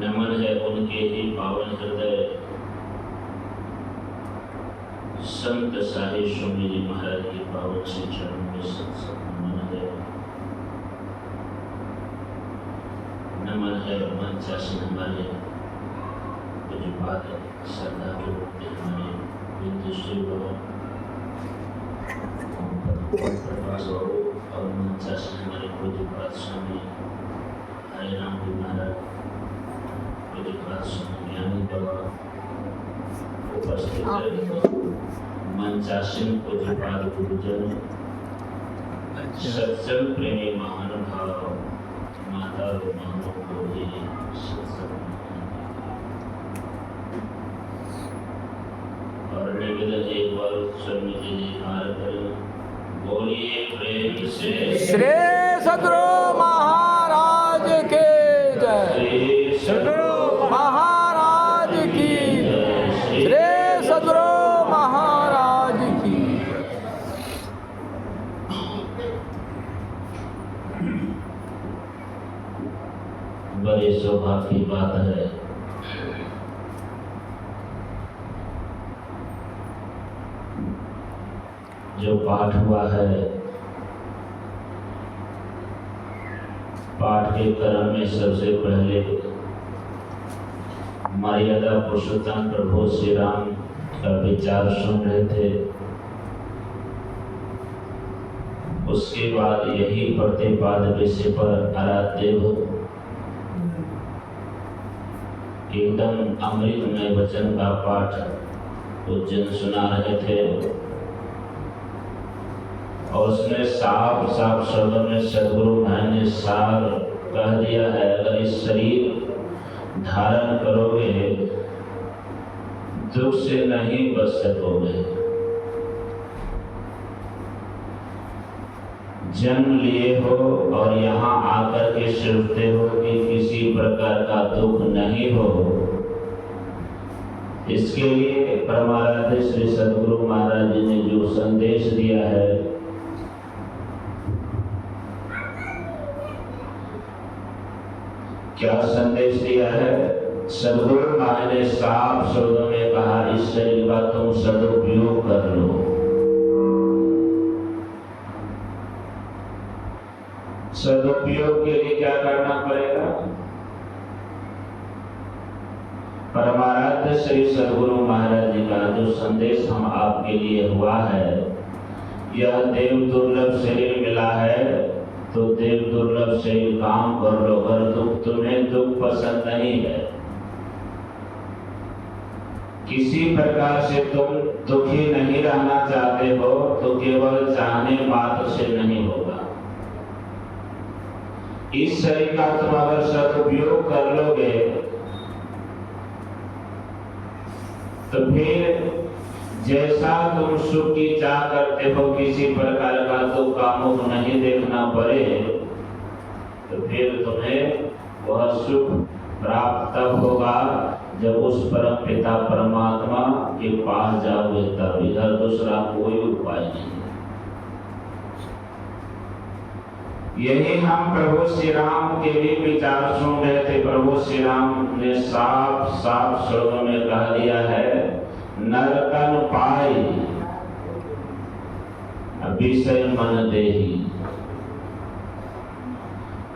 नमन है उनके ही पावन हृदय संत साहिब स्वामी जी महाराज के पावन से चरणों में सत्संग नमन है। नमन है मंचासन हमारे जो बात है श्रद्धा के रूप हमारे बिंदुश्री प्रकाश और मंचासन हमारे पूज्यपाद स्वामी हरे राम जी महाराज, पूज्यपाद स्वामी ज्ञानी बाबा उपस्थित है। मंचासन पूज्यपाद गुरुजन, सत्संग प्रेमी महानुभाव, माता और बहनों को भी सत्संग और निवेदन एक बार स्वामी जी जयकार करें। बोलिए प्रेम से श्री सद्गुरु महाराज के जय। सद्गुरु महाराज की श्री सद्गुरु महाराज की। बड़े सौभाग्य की बात है जो पाठ हुआ है, पाठ के क्रम में सबसे पहले मर्यादा पुरुषोत्तम प्रभु श्री राम का विचार सुन रहे थे। उसके बाद यही प्रतिपाद विषय पर आराध्य एकदम अमृतमय वचन का पाठ उज्जैन सुना रहे थे और उसने साफ साफ शब्दों में सदगुरु भाई ने सार कह दिया है, अगर इस शरीर धारण करोगे दुख से नहीं बच सकोगे। जन्म लिए हो और यहाँ आकर के सोचते हो कि किसी प्रकार का दुख नहीं हो, इसके लिए परमाराध्य श्री सदगुरु महाराज जी ने जो संदेश दिया है, क्या संदेश दिया है? सदगुरु महाराज ने साफ शब्दों में कहा, इस शरीर का तुम सदुपयोग कर लो। सदुपयोग के लिए क्या करना पड़ेगा? परमाराध्य श्री सदगुरु महाराज जी का जो संदेश हम आपके लिए हुआ है, यह देव दुर्लभ शरीर मिला है तो देव दुर्लभ शरीर काम कर लो। अगर तुम्हें दुख पसंद नहीं है, किसी प्रकार से तुम दुखी नहीं रहना चाहते हो, तो केवल चाहने मात्र से नहीं होगा। इस शरीर का तुम अगर सदुपयोग कर लोगे तो फिर जैसा तुम सुख की चाह करते हो, किसी प्रकार का दुख का मुख नहीं देखना पड़े, तो फिर तुम्हें वह सुख प्राप्त तब होगा जब उस परम पिता परमात्मा के पास जाओगे, तब। इधर दूसरा कोई उपाय नहीं। यही हम प्रभु श्री राम के भी विचार सुन रहे थे। प्रभु श्री राम ने साफ साफ शब्दों में कह दिया है, नरकन पाई विषय मन देही।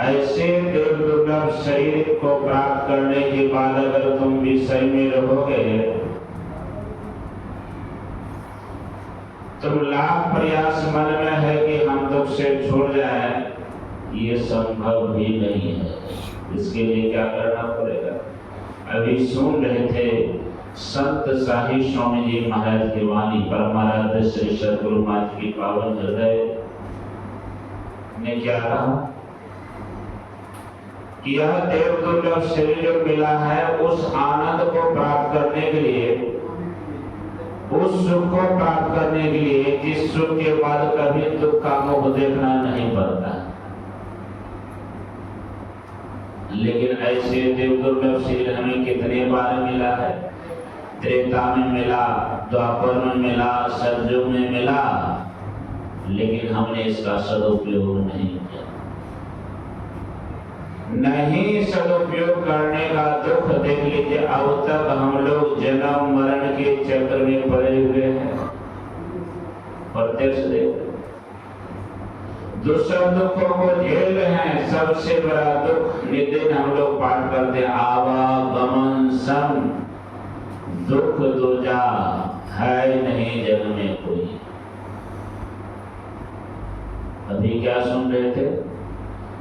ऐसे देव दुर्लभ शरीर को प्राप्त करने के बाद अगर तुम विषय में रहोगे, तुम लाख प्रयास मन में है कि हम दुख से छूट जाए, ये संभव भी नहीं है। इसके लिए क्या करना पड़ेगा? अभी सुन रहे थे संत साहिब स्वामी जी महाराज की वाणी, परमाराध्य श्री सदगुरु महाराज की पावन हृदय ने क्या कहा कि यह देव दुर्लभ शरीर जो मिला है, उस आनंद को प्राप्त करने के लिए, उस सुख को प्राप्त करने के लिए, जिस सुख के बाद कभी दुख का मुख देखना नहीं पड़ता। लेकिन ऐसे देव दुर्लभ शरीर हमें कितने बार मिला है? त्रेता में मिला, द्वापर में मिला, सतयुग में मिला, लेकिन हमने इसका सदुपयोग नहीं किया। नहीं सदुपयोग करने का दुख देख लीजिए। अब तक हम लोग जन्म मरण के चक्र में पड़े हुए हैं, प्रत्यक्ष देख दुष्ट दुखों को झेल रहे हैं। सबसे बड़ा दुख नित्य हम लोग पाठ करते हैं, आवागमन सम दुख दूजा है नहीं जग में कोई। अभी क्या सुन रहे थे?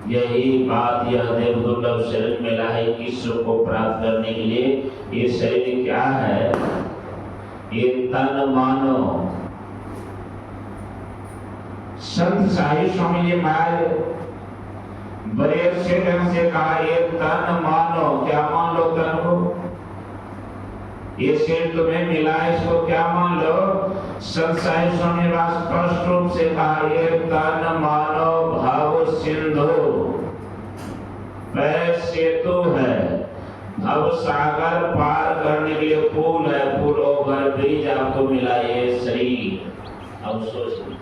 यही बात यह देव दुर्लभ शरीर मिला है कि सुख को प्राप्त करने के लिए। ये शरीर क्या है? ये तन मानो। संत साहिब स्वामी जी महाराज बड़े अच्छे ढंग से कहा, ये तन मानो। क्या मान लो तन को? ये शरीर तुम्हें मिला है, इसको क्या मान लो? संत साहिब स्वामी ने स्पष्ट रूप से कहा, ये तन मानो भाव सिंधु सेतु है। भव सागर पार करने के लिए पुल है, पुल ओवर ब्रिज आपको मिला ये शरीर। अब सोचिए,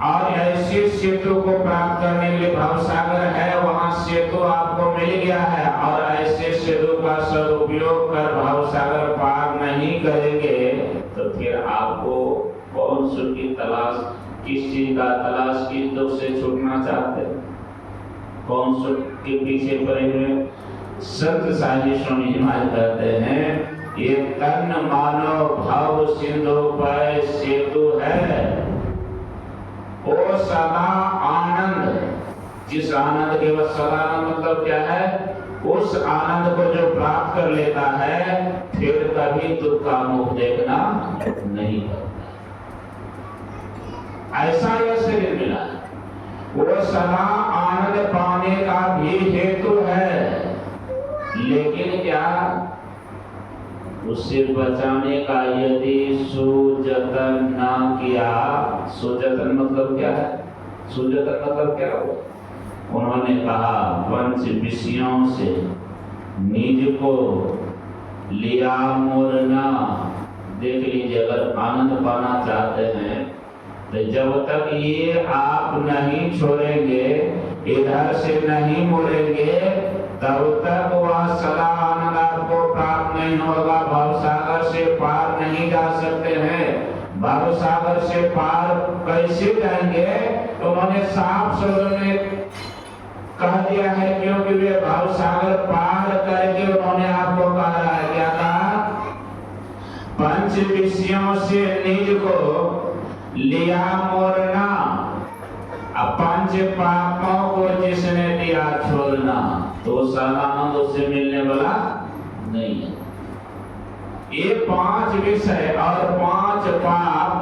और ऐसे सेतु को प्राप्त करने के लिए भव सागर है, वहां सेतु आपको मिल गया है। और ऐसे सेतु का सदुपयोग कर भव सागर पार नहीं करेंगे तो फिर आपको कौन सुख की तलाश, किस चीज का तलाश, किस दुख से छूटना चाहते हैं, कौन सुख के पीछे पड़े हुए? संत साहिब स्वामी जी महाराज कहते हैं, ये तन मानो भाव सिंधु पर सेतु है। ओ सदा आनंद, जिस आनंद के बस सदा आनंद मतलब क्या है? उस आनंद को जो प्राप्त कर लेता है फिर कभी दुख का मुख देखना नहीं करता। ऐसा यह शरीर मिला है, वो सदा आनंद पाने का भी हेतु है। लेकिन क्या उससे बचाने का यदि सुजतन ना किया? सुजतन मतलब क्या है? सुजतन मतलब क्या हो? उन्होंने कहा, पंच विषयों से निज को लिया मोरना। देख लीजिए, अगर आनंद पाना चाहते हैं तो जब तक ये आप नहीं छोड़ेंगे, इधर से नहीं मुड़ेंगे, तब तक वह सदा आनंद आपको प्राप्त नहीं होगा। भवसागर से पार नहीं जा सकते हैं। भवसागर से पार कैसे जाएंगे? उन्होंने साफ शब्द में कह दिया है, क्योंकि वे भवसागर पार करके उन्होंने आपको कहा है, क्या कहा? पंच विषयों से निज को लिया मोरना। अब पंच पापों को जिसने दिया छोड़ना, तो सदानंद उससे मिलने वाला नहीं है। ये 5 विषय और 5 पाप,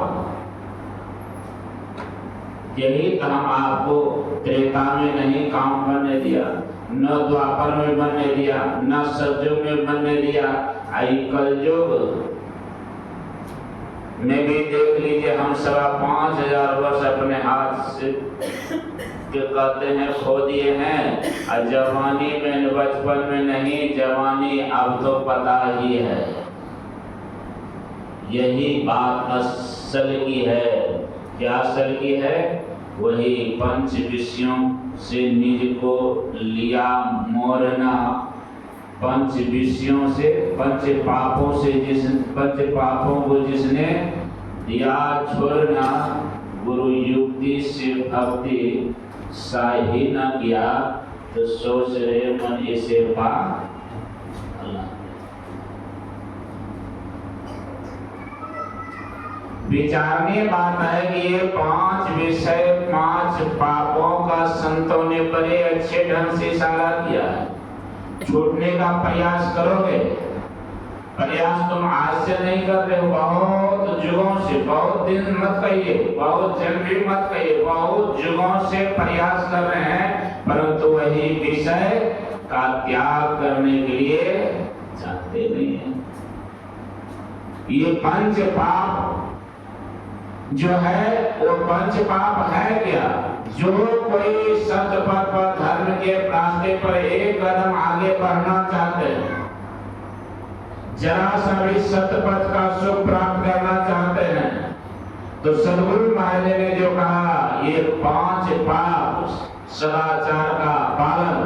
यही तो हम आपको त्रेता में नहीं काम करने दिया, न द्वापर में बनने दिया, न सतयुग में बनने दिया। आई कलयुग में भी देख लीजिए, हम 5,500 वर्ष अपने हाथ से जो कहते हैं खो दिए हैं। और जवानी में, बचपन में नहीं, जवानी अब तो पता ही है। यही बात असल की है। क्या असल की है? वही पंच विषयों से निज को लिया मोरना। पंच विषयों से, पंच पापों से, पंच पापों को जिसने दिया छोड़ना, गुरु युक्ति से भक्ति साही न किया, तो सोच रहे मन इसे पा अल्लाह। विचारने बात है कि ये 5 विषय, 5 पापों का संतों ने बड़े अच्छे ढंग से इशारा किया है। छूटने का प्रयास करोगे, प्रयास तुम आज से नहीं कर रहे हो, बहुत युगों से, बहुत दिन मत कहिए, बहुत जन्म भी मत कहिए, बहुत युगों से प्रयास कर रहे हैं, परंतु वही विषय का त्याग करने के लिए चाहते नहीं है। ये पंच पाप जो है, वो पंच पाप है क्या? जो कोई सतपथ पर, धर्म के रास्ते पर एक कदम आगे बढ़ना चाहते हैं, जरा सा भी सतपथ का सुख प्राप्त करना चाहते हैं, तो सदगुरु महाराज ने जो कहा ये 5 पाप सदाचार का पालन,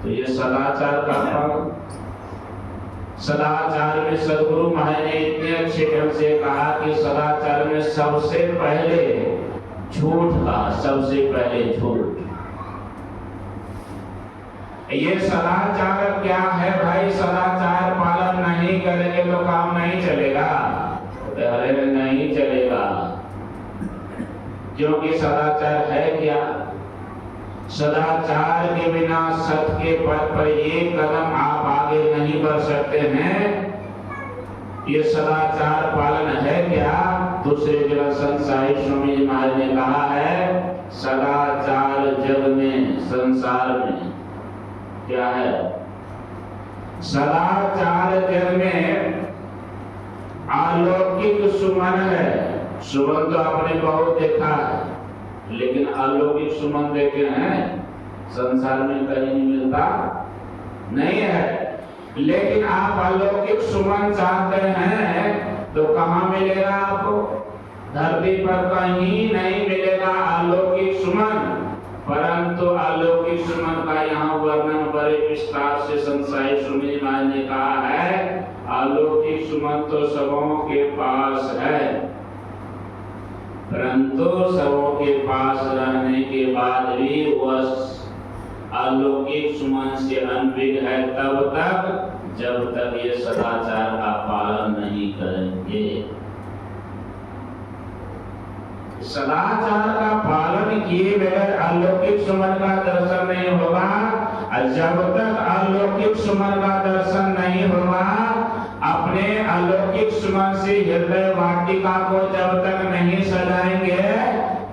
तो ये सदाचार का पालन, सदाचार में सदगुरु महाराज ने इतने अच्छे ढंग से कहा कि सदाचार में सबसे पहले झूठ का, सबसे पहले झूठ। ये सदाचार क्या है भाई? सदाचार पालन नहीं करेंगे तो काम नहीं चलेगा। अरे नहीं चलेगा, क्योंकि सदाचार है क्या? सदाचार के बिना सत्य के पथ पर एक कदम आप आगे नहीं बढ़ सकते हैं। ये सदाचार पालन है क्या? दूसरे जगह संत साहिब स्वामी जी महाराज ने कहा है सदाचार जग में, संसार में क्या है? सदाचार जग में अलौकिक सुमन है। सुमन तो आपने बहुत देखा है, लेकिन अलौकिक सुमन देखे हैं संसार में कहीं नहीं मिलता, नहीं है। लेकिन आप अलौकिक सुमन चाहते हैं तो कहाँ मिलेगा आपको? धरती पर कहीं नहीं मिलेगा अलौकिक सुमन। परंतु अलौकिक सुमन का यहाँ वर्णन बड़े विस्तार से संत साहिब स्वामी जी महाराज ने कहा है। अलौकिक सुमन तो सबों के पास है, परंतु सबों के पास रहने के बाद भी वह अलौकिक सुमन से अनभिज्ञ है तब तक जब तक ये सदाचार का पालन नहीं करेंगे। सदाचार का पालन किए बगैर अलौकिक सुमन का दर्शन नहीं होगा। जब तक अलौकिक सुमन का दर्शन नहीं होगा, अपने अलौकिक सुमन से हृदय वाटिका को जब तक नहीं सजाएंगे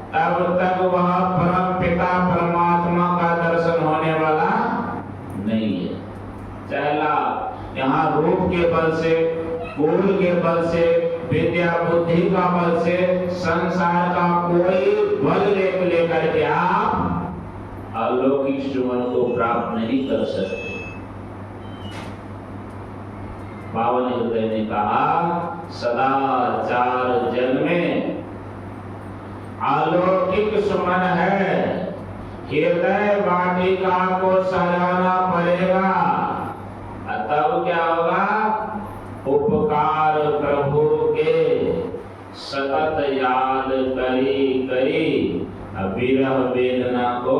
तब तक वह परम पिता परमात्मा का दर्शन होने वाला नहीं है। चला यहाँ रूप के बल से, कुल के बल से, विद्या बुद्धि का बल से, संसार का कोई बल लेकर के आप अलौकिक सुमन को प्राप्त नहीं कर सकते। पावन हृदय ने कहा सदाचार जग में अलौकिक सुमन है, हृदय वाटिका को सजाना पड़ेगा। तब क्या होगा? उपकार प्रभु के सतत याद करी करी विरह वेदना को